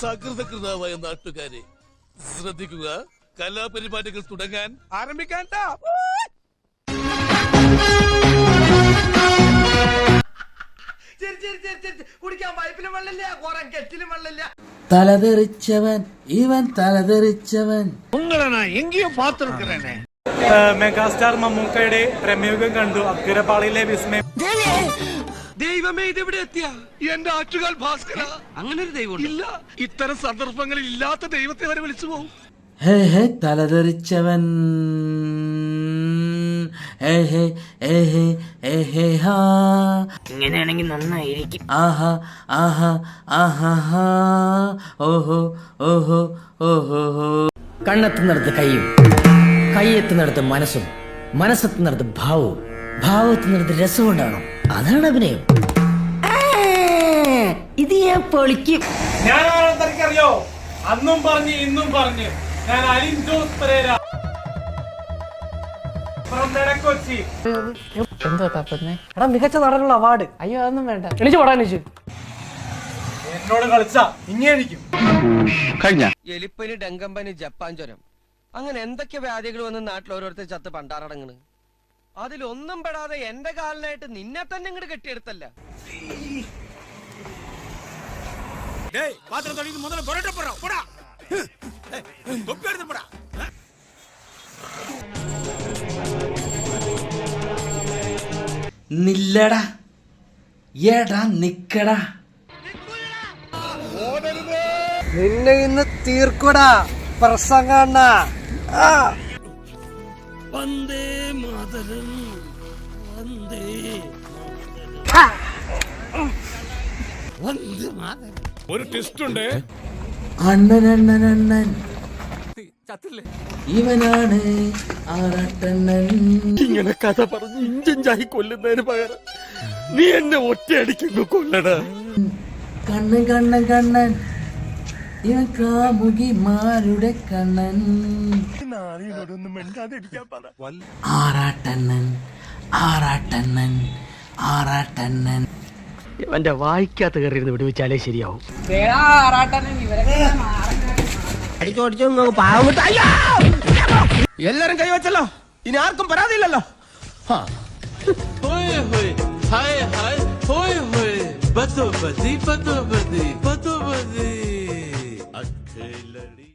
സകൃതകൃതാവായ നാട്ടുകാരെ ശ്രദ്ധിക്കുക, കലാപരിപാടികൾ തുടങ്ങാൻ ആരംഭിക്കാൻ. കുടിക്കാൻ പൈപ്പിലും വെള്ളമില്ല, കുറെ കെറ്റിലും വെള്ളമില്ല. തലതെറിച്ചവൻ ഇവൻ, തലതെറിച്ചവൻ. എങ്കയോ പാത്തിരിക്കണേ. മെഗാസ്റ്റാർ മമ്മൂക്കയുടെ പ്രമേയം കണ്ടു. അക്കിരപ്പാളിയിലെ വിസ്മയം. ദൈവമേ, ഇതെവിടെ എത്തിയ എന്റെ ആറ്റുകാൽ ഭാസ്കര. അങ്ങനെ ഒരു ദൈവം ഇല്ല. ഇത്തരം സന്ദർഭങ്ങളിൽ ഇല്ലാത്ത ദൈവത്തെ വരെ വിളിച്ചു പോകും. ഹേ ഹേ തലതെറിച്ചവൻ, ഇങ്ങനെയാണെങ്കിൽ നന്നായിരിക്കും. ആഹാ ആഹാ ആഹാ, ഓഹോ ഓഹോ ഓഹോ. കണ്ണെത്തുന്നിടത്ത് കൈയും, കൈയെത്തുന്നിടത്ത് മനസ്സും, മനസ്സെത്തുന്നിടത്ത് ഭാവവും, ഭാവത്തുന്നിടത്ത് രസം ഉണ്ടാവണം. അതാണ് അഭിനയം. ഇത് ഞാൻ പൊളിക്കും. ഞാൻ അറിയോ, അന്നും പറഞ്ഞ് ഇന്നും പറഞ്ഞ്, ഞാൻ അലിൻ ജോസ് പെരേര കൊച്ചി. എന്തോ തപ്പുന്നേ? എടാ, മികച്ച നടനുള്ള അവാർഡ്. അയ്യോ, അതൊന്നും വേണ്ട. എണീച്ച് പോടാ, എണീച്ച്. എന്നോട് കളിച്ചാ ഇങ്ങനെയിരിക്കും. എലിപ്പനി, ഡെങ്കമ്പനി, ജപ്പാൻ ജ്വരം, അങ്ങനെ എന്തൊക്കെ വ്യാധികൾ വന്ന് നാട്ടിൽ ഓരോരുത്തർ ചത്ത് പണ്ടാറടങ്ങണ്. അതിലൊന്നും പെടാതെ എന്റെ കാലിനായിട്ട് നിന്നെ തന്നെ ഇങ്ങോട്ട് കെട്ടിയെടുത്തല്ല. നില്ലടാ, ഏടാ നിക്കടാ. നിന്നെ ഇന്ന് തീർക്കൂടാ പ്രസംഗണ്ണ. വന്ദേ മാതരം, വന്ദേ വന്ദേ മാതരം. ഒരു ടെസ്റ്റ് ഉണ്ട്. അണ്ണൻ അണ്ണൻ അണ്ണൻ ഇവനാണ് ആറാട്ടണ്ണൻ. ഇങ്ങനെ കഥ പറഞ്ഞ് ഇഞ്ചിഞ്ചായി കൊല്ലുന്നതിന് പകരം നീ എന്നെ ഒറ്റയടിക്കുന്നു കൊല്ലട. കണ്ണൻ കണ്ണൻ കണ്ണൻ, ഇവൻ കാമുകിമാരുടെ കണ്ണൻ. ആറാട്ടണ്ണൻ ആറാട്ടണ്ണൻ ആറാട്ടണ്ണൻ. എന്റെ വായിക്കാത്ത കയറിയിരുന്ന് വിടുവിച്ചാലേ ശരിയാവും. എല്ലാരും കൈവച്ചല്ലോ, ഇനി ആർക്കും പരാതിയില്ലല്ലോ. ഹായ് ഹായ്, ഹോയ് ഹോയ്, ബത്തോ ബത്തി, ബത്തോ ബത്തി, ബത്തോ ബത്തി.